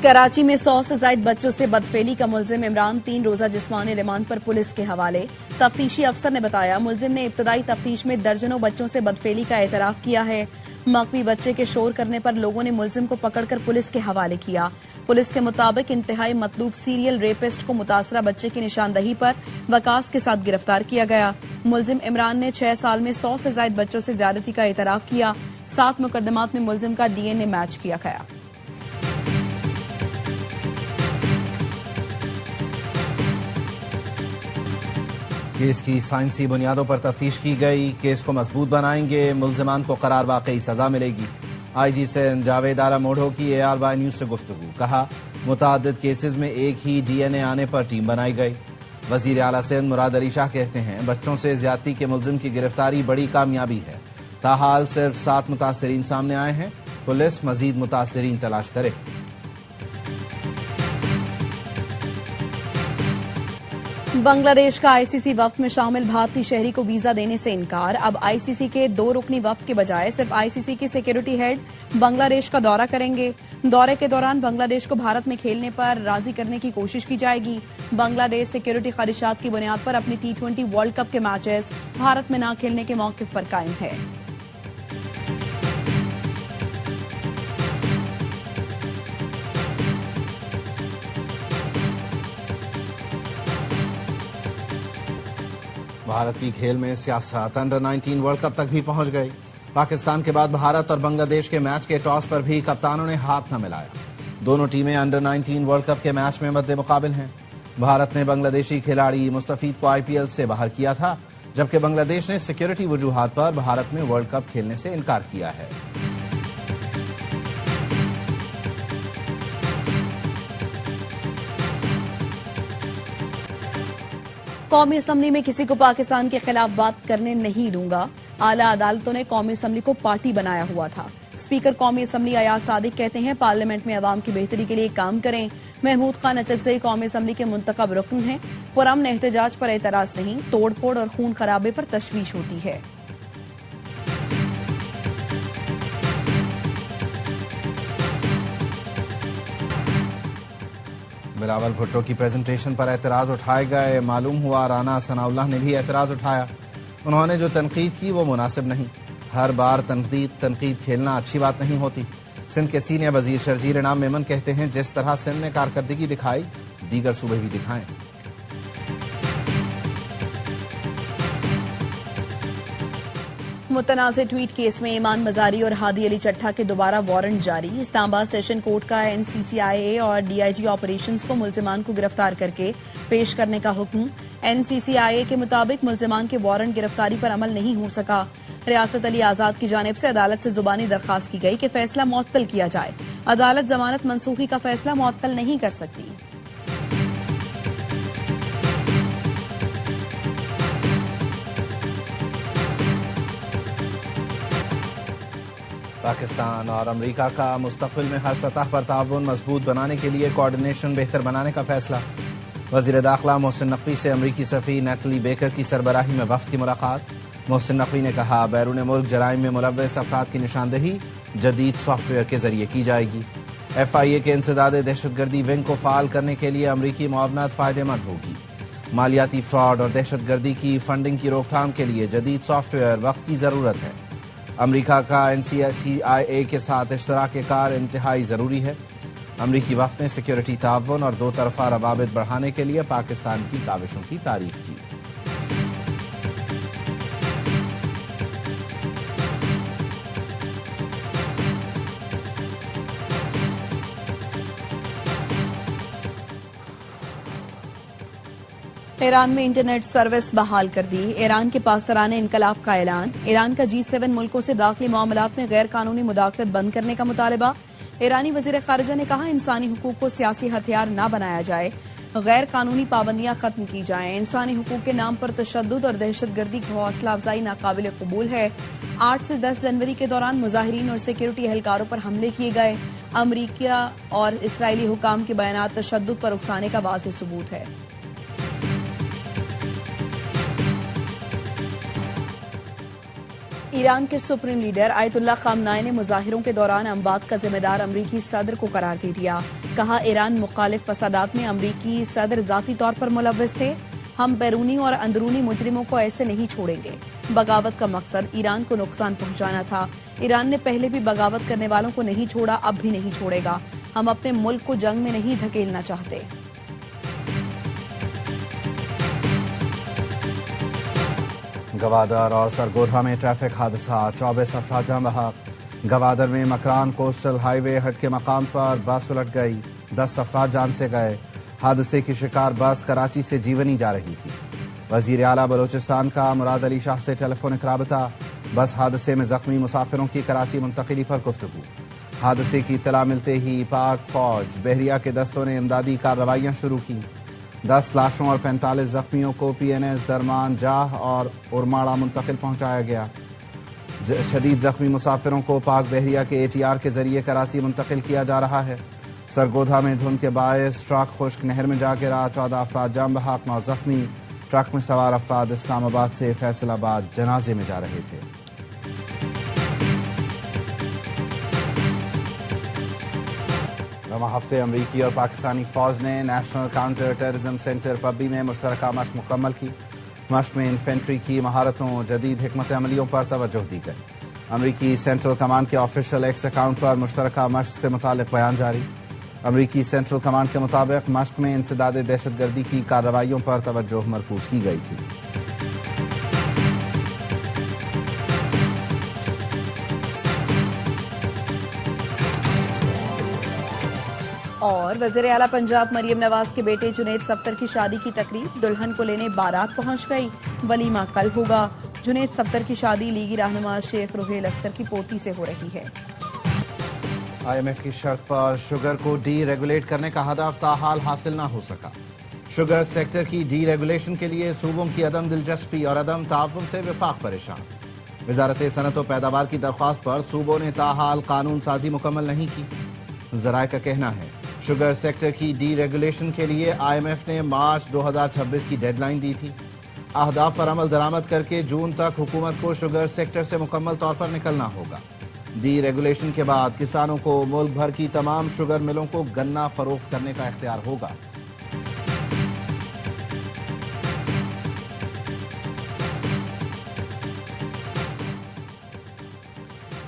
کراچی میں 100 سے زائد بچوں سے بدفعلی کا ملزم عمران 3 روزہ جسمانی ریمانڈ پر پولیس کے حوالے۔ تفتیشی افسر نے بتایا ملزم نے ابتدائی تفتیش میں درجنوں بچوں سے بدفعلی کا اعتراف کیا ہے۔ مغوی بچے کے شور کرنے پر لوگوں نے ملزم کو پکڑ کر پولیس کے حوالے کیا۔ پولیس کے مطابق انتہائی مطلوب سیریل ریپسٹ کو متاثرہ بچے کی نشاندہی پر وقاص کے ساتھ گرفتار کیا گیا۔ ملزم عمران نے 6 سال میں 100 سے زائد بچوں سے زیادتی کا اعتراف کیا۔ 7 مقدمات میں ملزم کا ڈی این اے میچ کیا گیا۔ کیس کی سائنسی بنیادوں پر تفتیش کی گئی، کیس کو مضبوط بنائیں گے، ملزمان کو قرار واقعی سزا ملے گی۔ آئی جی سندھ جاوید آرا موڑھو کی ARY نیوز سے گفتگو، کہا متعدد کیسز میں ایک ہی ڈی این اے آنے پر ٹیم بنائی گئی۔ وزیر اعلیٰ سندھ مراد علی شاہ کہتے ہیں بچوں سے زیادتی کے ملزم کی گرفتاری بڑی کامیابی ہے۔ تاحال صرف 7 متاثرین سامنے آئے ہیں، پولیس مزید متاثرین تلاش کرے۔ بنگلہ دیش کا ICC وفد میں شامل بھارتی شہری کو ویزا دینے سے انکار۔ اب ICC کے 2 رکنی وفد کے بجائے صرف ICC کے سیکیورٹی ہیڈ بنگلہ دیش کا دورہ کریں گے۔ دورے کے دوران بنگلہ دیش کو بھارت میں کھیلنے پر راضی کرنے کی کوشش کی جائے گی۔ بنگلہ دیش سیکیورٹی خدشات کی بنیاد پر اپنی T20 ورلڈ کپ کے میچز بھارت میں نہ کھیلنے کے موقف پر قائم ہے۔ بھارت کی کھیل میں سیاست انڈر 19 ورلڈ کپ تک بھی پہنچ گئی۔ پاکستان کے بعد بھارت اور بنگلہ دیش کے میچ کے ٹاس پر بھی کپتانوں نے ہاتھ نہ ملایا۔ دونوں ٹیمیں انڈر 19 ورلڈ کپ کے میچ میں مد مقابل ہیں۔ بھارت نے بنگلہ دیشی کھلاڑی مستفید کو IPL سے باہر کیا تھا، جبکہ بنگلہ دیش نے سیکیورٹی وجوہات پر بھارت میں ورلڈ کپ کھیلنے سے انکار کیا ہے۔ قومی اسمبلی میں کسی کو پاکستان کے خلاف بات کرنے نہیں دوں گا۔ اعلیٰ عدالتوں نے قومی اسمبلی کو پارٹی بنایا ہوا تھا۔ اسپیکر قومی اسمبلی ایاز صادق کہتے ہیں پارلیمنٹ میں عوام کی بہتری کے لیے کام کریں۔ محمود خان اچکزئی قومی اسمبلی کے منتخب رکن ہیں۔ پرامن احتجاج پر اعتراض نہیں، توڑ پھوڑ اور خون خرابے پر تشویش ہوتی ہے۔ بلاول بھٹو کی پریزنٹیشن پر اعتراض اٹھائے گئے۔ معلوم ہوا رانا ثناء اللہ نے بھی اعتراض اٹھایا۔ انہوں نے جو تنقید کی وہ مناسب نہیں۔ ہر بار تنقید کھیلنا اچھی بات نہیں ہوتی۔ سندھ کے سینئر وزیر شرجیل انعام میمن کہتے ہیں جس طرح سندھ نے کارکردگی دکھائی دیگر صوبے بھی دکھائیں۔ متنازع ٹویٹ کیس میں ایمان مزاری اور ہادی علی چٹھا کے دوبارہ وارنٹ جاری۔ اسلام آباد سیشن کورٹ کا NCCIA اور DIG آپریشنز کو ملزمان کو گرفتار کر کے پیش کرنے کا حکم۔ NCCIA کے مطابق ملزمان کے وارنٹ گرفتاری پر عمل نہیں ہو سکا۔ ریاست علی آزاد کی جانب سے عدالت سے زبانی درخواست کی گئی کہ فیصلہ معطل کیا جائے۔ عدالت ضمانت منسوخی کا فیصلہ معطل نہیں کر سکتی۔ پاکستان اور امریکہ کا مستقبل میں ہر سطح پر تعاون مضبوط بنانے کے لیے کوارڈینیشن بہتر بنانے کا فیصلہ۔ وزیر داخلہ محسن نقوی سے امریکی سفیر نیٹلی بیکر کی سربراہی میں وفد کی ملاقات۔ محسن نقوی نے کہا بیرون ملک جرائم میں ملوث افراد کی نشاندہی جدید سافٹ ویئر کے ذریعے کی جائے گی۔ FIA کے انسداد دہشت گردی ونگ کو فعال کرنے کے لیے امریکی معاونت فائدہ مند ہوگی۔ مالیاتی فراڈ اور دہشت گردی کی فنڈنگ کی روک تھام کے لیے جدید سافٹ ویئر وقت کی ضرورت ہے۔ امریکہ کا NCCIA کے ساتھ اشتراک کار انتہائی ضروری ہے۔ امریکی وفد نے سیکیورٹی تعاون اور 2 طرفہ روابط بڑھانے کے لیے پاکستان کی کاوشوں کی تعریف کی۔ ایران میں انٹرنیٹ سروس بحال کر دی۔ ایران کے پاسداران انقلاب کا اعلان۔ ایران کا G7 ملکوں سے داخلی معاملات میں غیر قانونی مداخلت بند کرنے کا مطالبہ۔ ایرانی وزیر خارجہ نے کہا انسانی حقوق کو سیاسی ہتھیار نہ بنایا جائے، غیر قانونی پابندیاں ختم کی جائیں۔ انسانی حقوق کے نام پر تشدد اور دہشت گردی کی حوصلہ افزائی ناقابل قبول ہے۔ 8 سے 10 جنوری کے دوران مظاہرین اور سیکیورٹی اہلکاروں پر حملے کیے گئے۔ امریکہ اور اسرائیلی حکام کے بیانات تشدد پر اکسانے کا واضح ثبوت ہے۔ ایران کے سپریم لیڈر آیت اللہ خامنائی نے مظاہروں کے دوران اموات کا ذمہ دار امریکی صدر کو قرار دے دیا. کہا ایران مخالف فسادات میں امریکی صدر ذاتی طور پر ملوث تھے. ہم بیرونی اور اندرونی مجرموں کو ایسے نہیں چھوڑیں گے. بغاوت کا مقصد ایران کو نقصان پہنچانا تھا. ایران نے پہلے بھی بغاوت کرنے والوں کو نہیں چھوڑا، اب بھی نہیں چھوڑے گا. ہم اپنے ملک کو جنگ میں نہیں دھکیلنا چاہتے. گوادر اور سرگودھا میں ٹریفک حادثہ، 24 افراد جاں بحق. گوادر میں مکران کوسٹل ہائی وے ہٹ کے مقام پر بس الٹ گئی، 10 افراد جان سے گئے. حادثے کی شکار بس کراچی سے جیونی جا رہی تھی. وزیر اعلیٰ بلوچستان کا مراد علی شاہ سے ٹیلی فونک رابطہ. بس حادثے میں زخمی مسافروں کی کراچی منتقلی پر گفتگو. حادثے کی اطلاع ملتے ہی پاک فوج بحریہ کے دستوں نے امدادی کارروائیاں شروع کی. 10 لاشوں اور 45 زخمیوں کو پی این ایس درمان جاہ اور ارماڑہ منتقل پہنچایا گیا. شدید زخمی مسافروں کو پاک بحریہ کے ATR کے ذریعے کراچی منتقل کیا جا رہا ہے. سرگودھا میں دھند کے باعث ٹرک خشک نہر میں جا گرا، 14 افراد جاں بحق، 9 زخمی. ٹرک میں سوار افراد اسلام آباد سے فیصل آباد جنازے میں جا رہے تھے. رواں ہفتے امریکی اور پاکستانی فوج نے national counter terrorism centre Pabbi میں مشترکہ مشق مکمل کی. مشق میں انفینٹری کی مہارتوں، جدید حکمت عملیوں پر توجہ دی گئی. امریکی سینٹرل کمانڈ کے آفیشیل ایکس اکاؤنٹ پر مشترکہ مشق سے متعلق بیان جاری. امریکی سینٹرل کمانڈ کے مطابق مشق میں انسداد دہشت گردی کی کارروائیوں پر توجہ مرکوز کی گئی تھی. اور وزیر اعلیٰ پنجاب مریم نواز کے بیٹے جنید صفدر کی شادی کی تقریب، دلہن کو لینے بارات پہنچ گئی. ولیمہ کل ہوگا. جنید صفدر کی شادی لیگی رہنما شیخ روحیل اسکر کی پوتی سے ہو رہی ہے. IMF کی شرط پر شوگر کو ڈی ریگولیٹ کرنے کا ہدف تاحال حاصل نہ ہو سکا. شوگر سیکٹر کی ڈی ریگولیشن کے لیے صوبوں کی عدم دلچسپی اور عدم تعاون سے وفاق پریشان. وزارت صنعت و پیداوار کی درخواست پر صوبوں نے تاحال قانون سازی مکمل نہیں کی. ذرائع کا کہنا ہے شوگر سیکٹر کی ڈی ریگولیشن کے لیے IMF نے مارچ 2026 کی ڈیڈ لائن دی تھی. اہداف پر عمل درآمد کر کے جون تک حکومت کو شوگر سیکٹر سے مکمل طور پر نکلنا ہوگا. ڈی ریگولیشن کے بعد کسانوں کو ملک بھر کی تمام شوگر ملوں کو گنا فروخت کرنے کا اختیار ہوگا.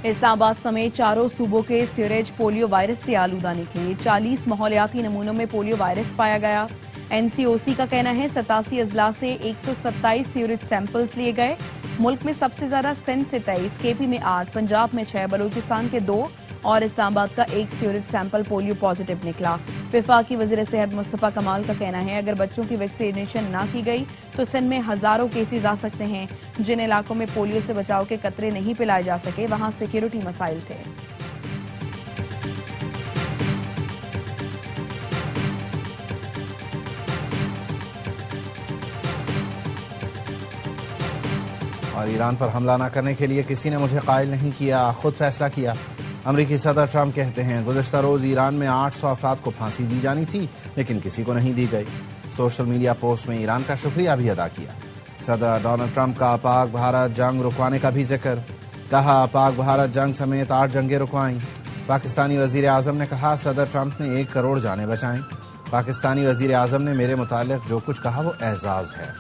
اسلام آباد سمیت چاروں صوبوں کے سیوریج پولیو وائرس سے آلودہ نکلے. 40 ماحولیاتی نمونوں میں پولیو وائرس پایا گیا. NCOC کا کہنا ہے 87 اضلاع سے 127 سیوریج سیمپلز لیے گئے. ملک میں سب سے زیادہ سندھ سے 23، KP میں 8، پنجاب میں 6، بلوچستان کے 2 اور اسلام آباد کا 1 سیوریج سیمپل پولیو پازیٹیو نکلا. وفاقی وزیر صحت مصطفیٰ کمال کا کہنا ہے اگر بچوں کی ویکسینیشن نہ کی گئی تو سندھ میں ہزاروں کیسز آ سکتے ہیں. جن علاقوں میں پولیو سے بچاؤ کے قطرے نہیں پلائے جا سکے وہاں سیکیورٹی مسائل تھے. اور ایران پر حملہ نہ کرنے کے لیے کسی نے مجھے قائل نہیں کیا، خود فیصلہ کیا. امریکی صدر ٹرمپ کہتے ہیں گزشتہ روز ایران میں 800 افراد کو پھانسی دی جانی تھی لیکن کسی کو نہیں دی گئی. سوشل میڈیا پوسٹ میں ایران کا شکریہ بھی ادا کیا. صدر ڈونلڈ ٹرمپ کا پاک بھارت جنگ رکوانے کا بھی ذکر. کہا پاک بھارت جنگ سمیت 8 جنگیں رکوائیں. پاکستانی وزیر اعظم نے کہا صدر ٹرمپ نے 1 کروڑ جانیں بچائیں. پاکستانی وزیر اعظم نے میرے متعلق جو کچھ کہا وہ اعزاز ہے.